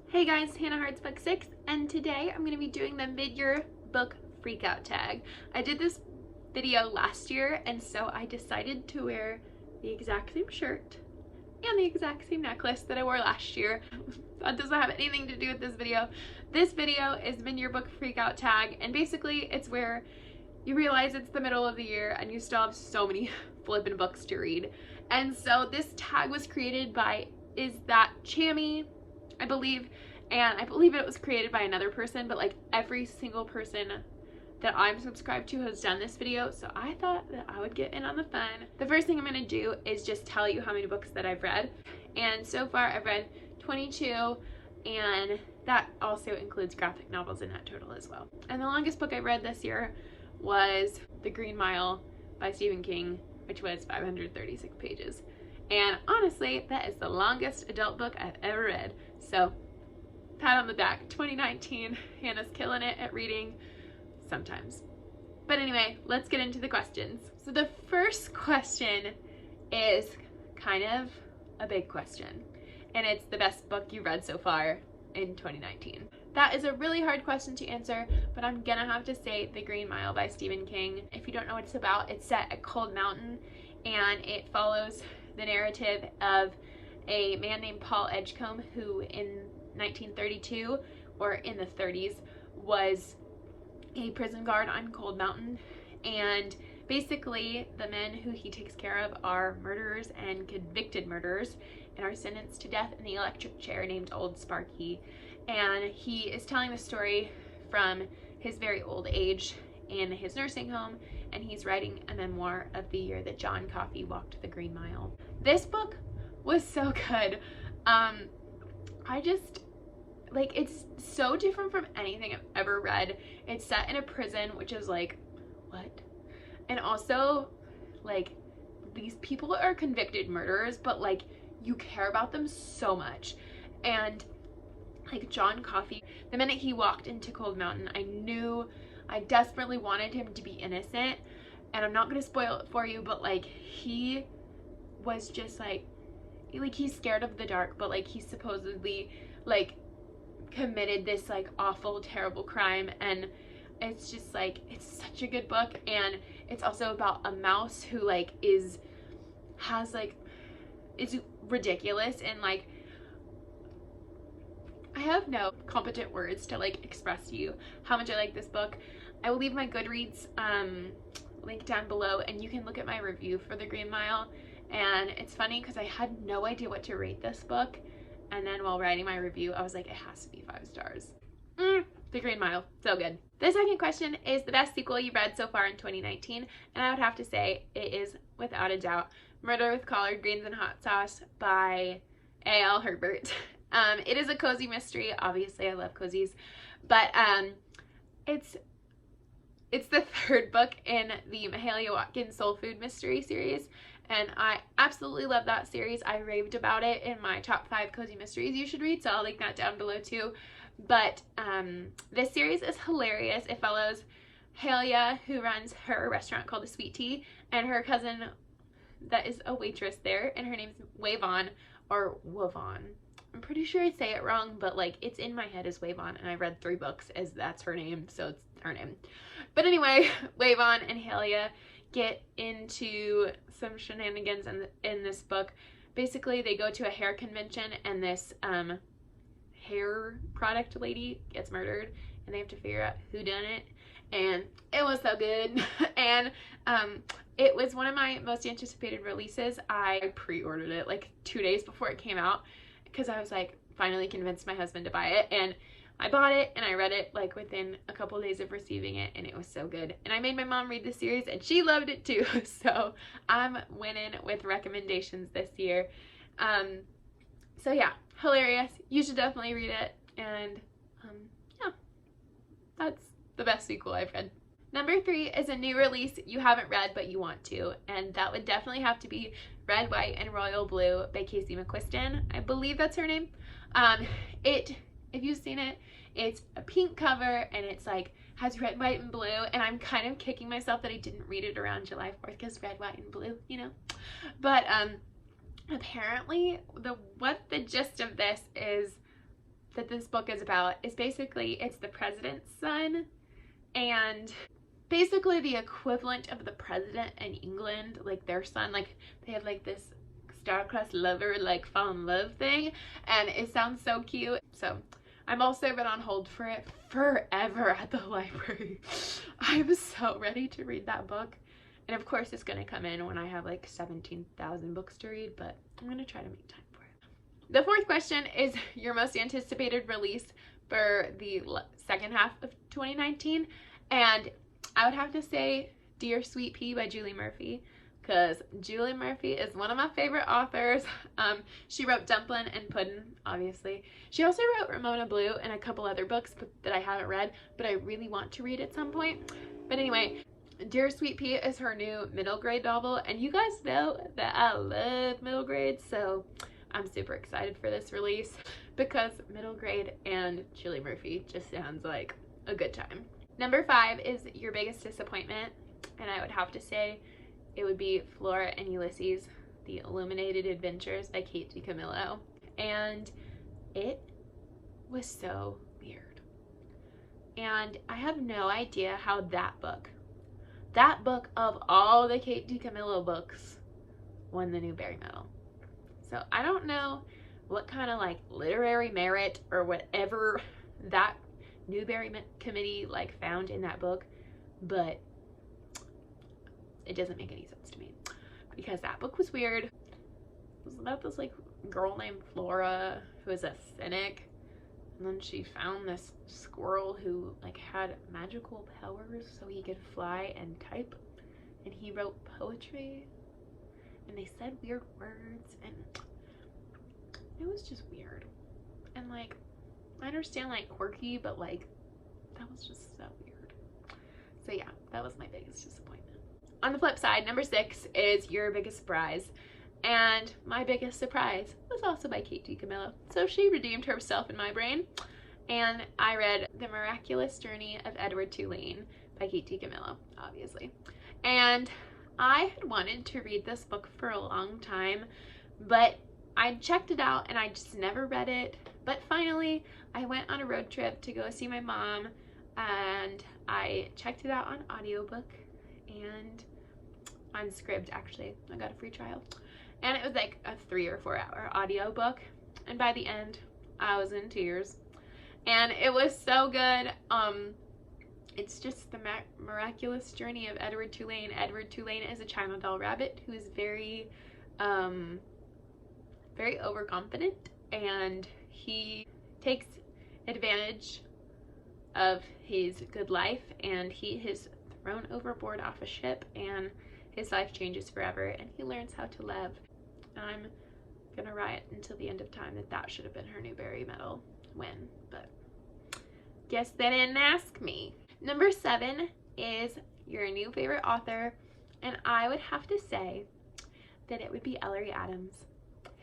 Hey guys, Hannah Hearts Book 6, and today I'm going to be doing the mid-year book freakout tag. I did this video last year, and so I decided to wear the exact same shirt and the exact same necklace that I wore last year. That doesn't have anything to do with this video. This video is mid-year book freakout tag, and basically it's where you realize it's the middle of the year and you still have so many flippin' books to read. And so this tag was created by Chammy, I believe, and I believe it was created by another person, but like every single person that I'm subscribed to has done this video, so I thought that I would get in on the fun. The first thing I'm going to do is just tell you how many books that I've read, and so far I've read 22, and that also includes graphic novels in that total as well. And the longest book I've read this year was The Green Mile by Stephen King, which was 536 pages. And honestly, that is the longest adult book I've ever read. So, pat on the back. 2019, Hannah's killing it at reading sometimes. But anyway, let's get into the questions. So the first question is kind of a big question. And it's the best book you read so far in 2019. That is a really hard question to answer, but I'm gonna have to say The Green Mile by Stephen King. If you don't know what it's about, it's set at Cold Mountain, and it follows the narrative of a man named Paul Edgecombe who in 1932 or in the 30s was a prison guard on Cold Mountain, and basically the men who he takes care of are murderers and convicted murderers and are sentenced to death in the electric chair named Old Sparky. And he is telling the story from his very old age in his nursing home, and he's writing a memoir of the year that John Coffey walked the Green Mile. This book was so good. I just, like, it's so different from anything I've ever read. It's set in a prison, which is like, what? And also, like, these people are convicted murderers, but like, you care about them so much. And like John Coffey, the minute he walked into Cold Mountain, I desperately wanted him to be innocent. And I'm not going to spoil it for you, but like, he was just like he's scared of the dark, but like he supposedly like committed this like awful, terrible crime. And it's just like, it's such a good book. And it's also about a mouse who like is ridiculous, and like, I have no competent words to like express to you how much I like this book. I will leave my Goodreads link down below, and you can look at my review for The Green Mile. And it's funny because I had no idea what to rate this book, and then while writing my review I was like, it has to be 5 stars. The Green Mile, so good. The second question is the best sequel you've read so far in 2019, and I would have to say it is without a doubt Murder with Collard Greens and Hot Sauce by A.L. Herbert. It is a cozy mystery. Obviously I love cozies, but it's the third book in the Mahalia Watkins Soul Food Mystery series, and I absolutely love that series. I raved about it in my top 5 cozy mysteries you should read, so I'll link that down below too. But this series is hilarious. It follows Halia, who runs her restaurant called the Sweet Tea, and her cousin that is a waitress there, and her name's Wavon, or Wavon. I'm pretty sure I say it wrong, but like, it's in my head as Wavon, and I read 3 books as that's her name, so it's her name. But anyway, Wavon and Halia get into some shenanigans in this book. Basically, they go to a hair convention, and this hair product lady gets murdered, and they have to figure out who done it. And it was so good. And it was one of my most anticipated releases. I pre-ordered it like 2 days before it came out because I was like, finally convinced my husband to buy it, and I bought it and I read it like within a couple days of receiving it, and it was so good. And I made my mom read the series, and she loved it too. So I'm winning with recommendations this year. So yeah, hilarious. You should definitely read it. And yeah, that's the best sequel I've read. Number 3 is a new release you haven't read but you want to, and that would definitely have to be Red, White, and Royal Blue by Casey McQuiston. I believe that's her name. If you've seen it, it's a pink cover, and it's like has red, white, and blue, and I'm kind of kicking myself that I didn't read it around July 4th because red, white, and blue, you know. But apparently what the gist of this is that this book is about is basically it's the president's son, and basically the equivalent of the president in England, like their son, like they have like this star-crossed lover like fall in love thing, and it sounds so cute. So I'm also been on hold for it forever at the library. I'm so ready to read that book, and of course it's gonna come in when I have like 17,000 books to read, but I'm gonna try to make time for it. The fourth question is your most anticipated release for the second half of 2019, and I would have to say Dear Sweet Pea by Julie Murphy, because Julie Murphy is one of my favorite authors. She wrote Dumplin' and Puddin', obviously. She also wrote Ramona Blue and a couple other books that I haven't read, but I really want to read at some point. But anyway, Dear Sweet Pea is her new middle grade novel, and you guys know that I love middle grade, so I'm super excited for this release because middle grade and Julie Murphy just sounds like a good time. Number 5 is your biggest disappointment, and I would have to say it would be Flora and Ulysses, The Illuminated Adventures by Kate DiCamillo. And it was so weird. And I have no idea how that book of all the Kate DiCamillo books, won the Newbery Medal. So I don't know what kind of like literary merit or whatever that Newbery committee like found in that book, but it doesn't make any sense to me because that book was weird. It was about this like girl named Flora who is a cynic, and then she found this squirrel who like had magical powers so he could fly and type, and he wrote poetry, and they said weird words, and it was just weird. And like I understand like quirky, but like that was just so weird. So yeah, that was my biggest disappointment. On the flip side, number 6 is your biggest surprise. And my biggest surprise was also by Kate DiCamillo. So she redeemed herself in my brain. And I read The Miraculous Journey of Edward Tulane by Kate DiCamillo, obviously. And I had wanted to read this book for a long time, but I checked it out and I just never read it. But finally, I went on a road trip to go see my mom, and I checked it out on audiobook and on Scribd, actually. I got a free trial. And it was like a 3 or 4 hour audiobook. And by the end, I was in tears. And it was so good. It's just the miraculous journey of Edward Tulane. Edward Tulane is a China doll rabbit who is very overconfident, and he takes advantage of his good life, and he is thrown overboard off a ship, and his life changes forever, and he learns how to love. And I'm gonna riot until the end of time that should have been her Newbery Medal win, but guess they didn't ask me. Number 7 is your new favorite author, and I would have to say that it would be Ellery Adams,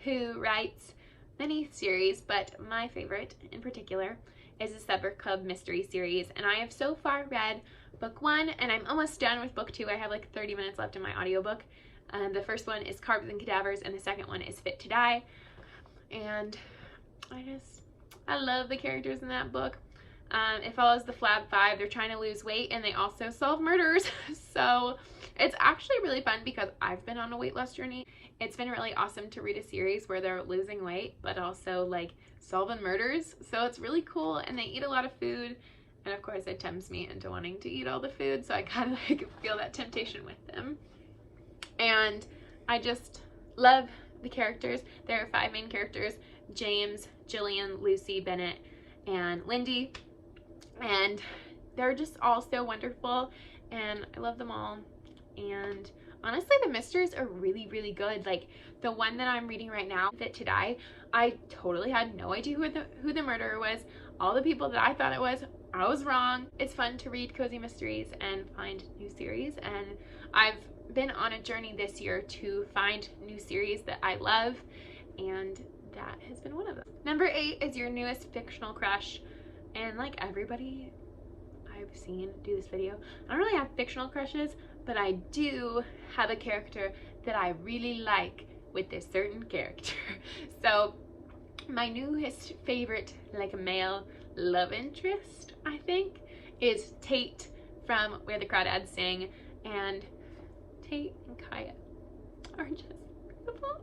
who writes many series, but my favorite in particular is the Supper Club mystery series, and I have so far read book 1, and I'm almost done with book 2. I have like 30 minutes left in my audiobook. The first one is Carbs and Cadavers, and the second one is Fit to Die, and I love the characters in that book. It follows the Flab Five. They're trying to lose weight, and they also solve murders. So it's actually really fun because I've been on a weight loss journey. It's been really awesome to read a series where they're losing weight, but also like solving murders. So it's really cool, and they eat a lot of food. And of course it tempts me into wanting to eat all the food. So I kind of like feel that temptation with them. And I just love the characters. There are 5 main characters: James, Jillian, Lucy, Bennett, and Lindy. And they're just all so wonderful, and I love them all. And honestly, the mysteries are really, really good. Like the one that I'm reading right now, Fit to Die, I totally had no idea who the murderer was. All the people that I thought it was, I was wrong. It's fun to read cozy mysteries and find new series, and I've been on a journey this year to find new series that I love, and that has been one of them. Number 8 is your newest fictional crush. And like everybody I've seen do this video, I don't really have fictional crushes, but I do have a character that I really like with this certain character. So My newest favorite, like, male love interest, I think, is Tate from Where the Crawdads Sing. And Tate and Kaya are just beautiful.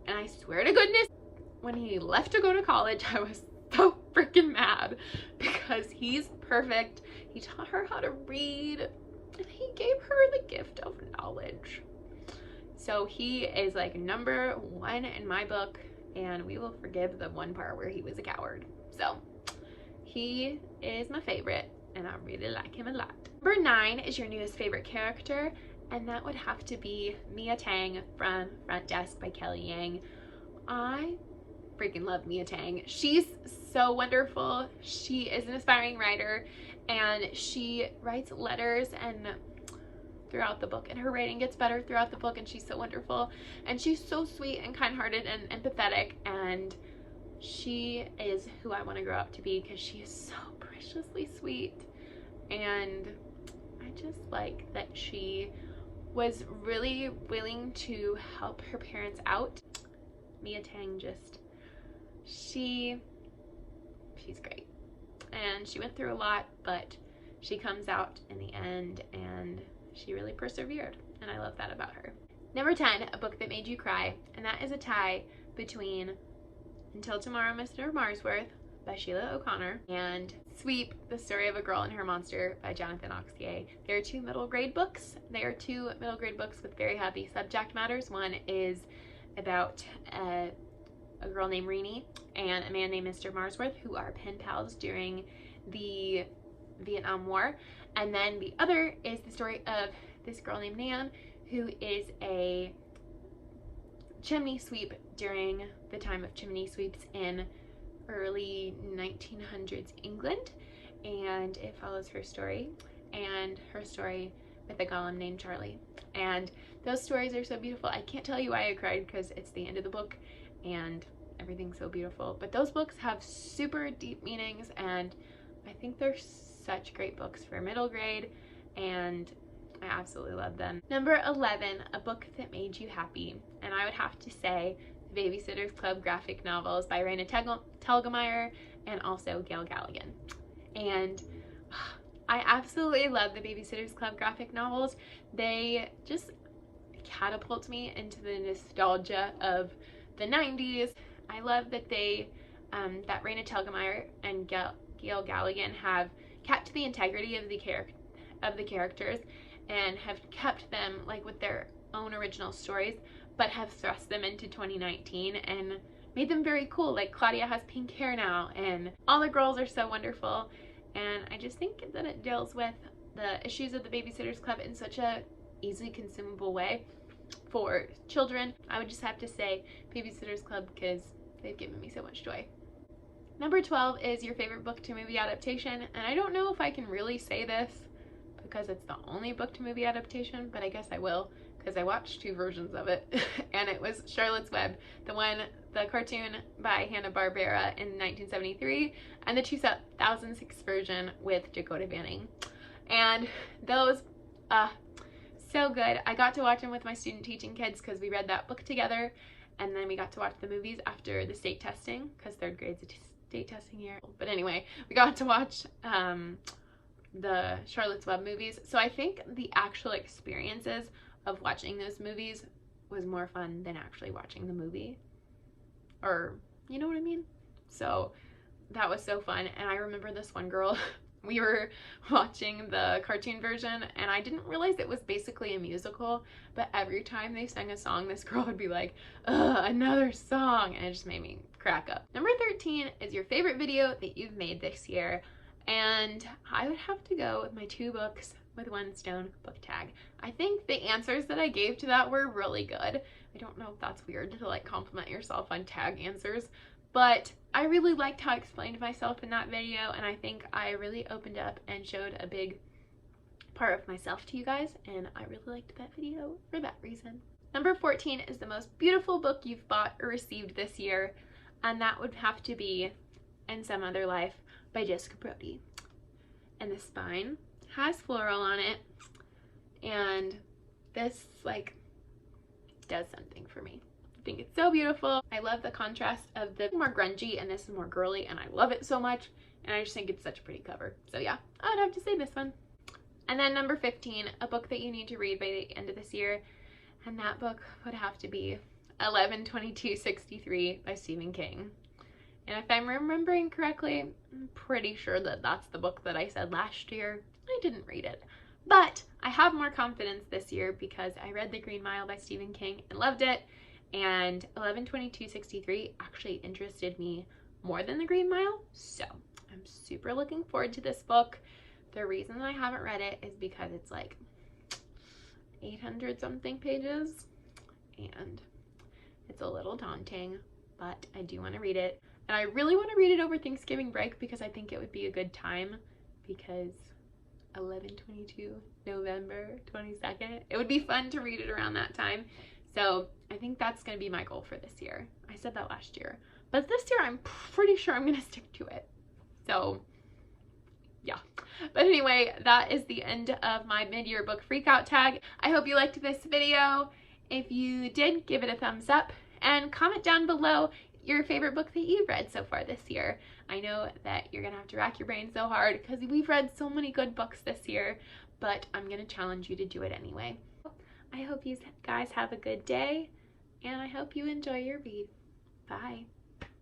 And I swear to goodness, when he left to go to college, I was so freaking mad because he's perfect. He taught her how to read and he gave her the gift of knowledge. So he is like #1 in my book, and we will forgive the one part where he was a coward. So he is my favorite and I really like him a lot. #9 is your newest favorite character, and that would have to be Mia Tang from Front Desk by Kelly Yang. I freaking love Mia Tang. She's so wonderful. She is an aspiring writer and she writes letters and throughout the book, and her writing gets better throughout the book, and she's so wonderful, and she's so sweet and kind-hearted and empathetic, and she is who I want to grow up to be because she is so preciously sweet. And I just like that she was really willing to help her parents out. Mia Tang she's great, and she went through a lot, but she comes out in the end and she really persevered, and I love that about her. #10, a book that made you cry, and that is a tie between Until Tomorrow, Mr. Marsworth by Sheila O'Connor and Sweep, The Story of a Girl and Her Monster by Jonathan Auxier. They are two middle grade books. They are two middle grade books with very happy subject matters. One is about a girl named Renee and a man named Mr. Marsworth, who are pen pals during the Vietnam War. And then the other is the story of this girl named Nan, who is a chimney sweep during the time of chimney sweeps in early 1900s England. And it follows her story and her story with a golem named Charlie. And those stories are so beautiful. I can't tell you why I cried because it's the end of the book and everything's so beautiful. But those books have super deep meanings, and I think they're such great books for middle grade, and I absolutely love them. #11, a book that made you happy, and I would have to say the Babysitter's Club graphic novels by Raina Telgemeier and also Gail Galligan. And I absolutely love the Babysitter's Club graphic novels. They just catapult me into the nostalgia of the 90s. I love that that Raina Telgemeier and Gail Galligan have kept the integrity of the characters and have kept them like with their own original stories, but have thrust them into 2019 and made them very cool. Like Claudia has pink hair now, and all the girls are so wonderful. And I just think that it deals with the issues of the Babysitter's Club in such a easily consumable way for children. I would just have to say Babysitter's Club because they've given me so much joy. #12 is your favorite book to movie adaptation, and I don't know if I can really say this because it's the only book to movie adaptation, but I guess I will because I watched 2 versions of it. And it was Charlotte's Web, the cartoon by Hanna-Barbera in 1973, and the 2006 version with Dakota Fanning. And those, so good. I got to watch them with my student teaching kids because we read that book together, and then we got to watch the movies after the state testing because 3rd grade's a state testing year. But anyway, we got to watch the Charlotte's Web movies. So I think the actual experiences of watching those movies was more fun than actually watching the movie, or you know what I mean? So that was so fun. And I remember this one girl, we were watching the cartoon version and I didn't realize it was basically a musical, but every time they sang a song, this girl would be like, ugh, another song, and it just made me crack up. #13 is your favorite video that you've made this year, and I would have to go with my 2 books with 1 stone book tag. I think the answers that I gave to that were really good. I don't know if that's weird to like compliment yourself on tag answers, but I really liked how I explained myself in that video, and I think I really opened up and showed a big part of myself to you guys, and I really liked that video for that reason. #14 is the most beautiful book you've bought or received this year, and that would have to be In Some Other Life by Jessica Brody. And the spine has floral on it, and this like does something for me. think it's so beautiful. I love the contrast of the more grungy and this is more girly, and I love it so much, and I just think it's such a pretty cover. So yeah, I'd have to say this one. And then number 15, a book that you need to read by the end of this year, and that book would have to be 11/22/63 by Stephen King. And if I'm remembering correctly, I'm pretty sure that that's the book that I said last year. I didn't read it. But I have more confidence this year because I read The Green Mile by Stephen King and loved it. And 11/22/63 actually interested me more than The Green Mile. So I'm super looking forward to this book. The reason I haven't read it is because it's like 800 something pages and it's a little daunting, but I do want to read it. And I really want to read it over Thanksgiving break because I think it would be a good time, because 11/22, November 22nd, it would be fun to read it around that time. So I think that's going to be my goal for this year. I said that last year, but this year I'm pretty sure I'm going to stick to it. So yeah. But anyway, that is the end of my mid-year book freakout tag. I hope you liked this video. If you did, give it a thumbs up and comment down below your favorite book that you've read so far this year. I know that you're gonna have to rack your brain so hard because we've read so many good books this year, but I'm gonna challenge you to do it anyway. I hope you guys have a good day, and I hope you enjoy your read. Bye.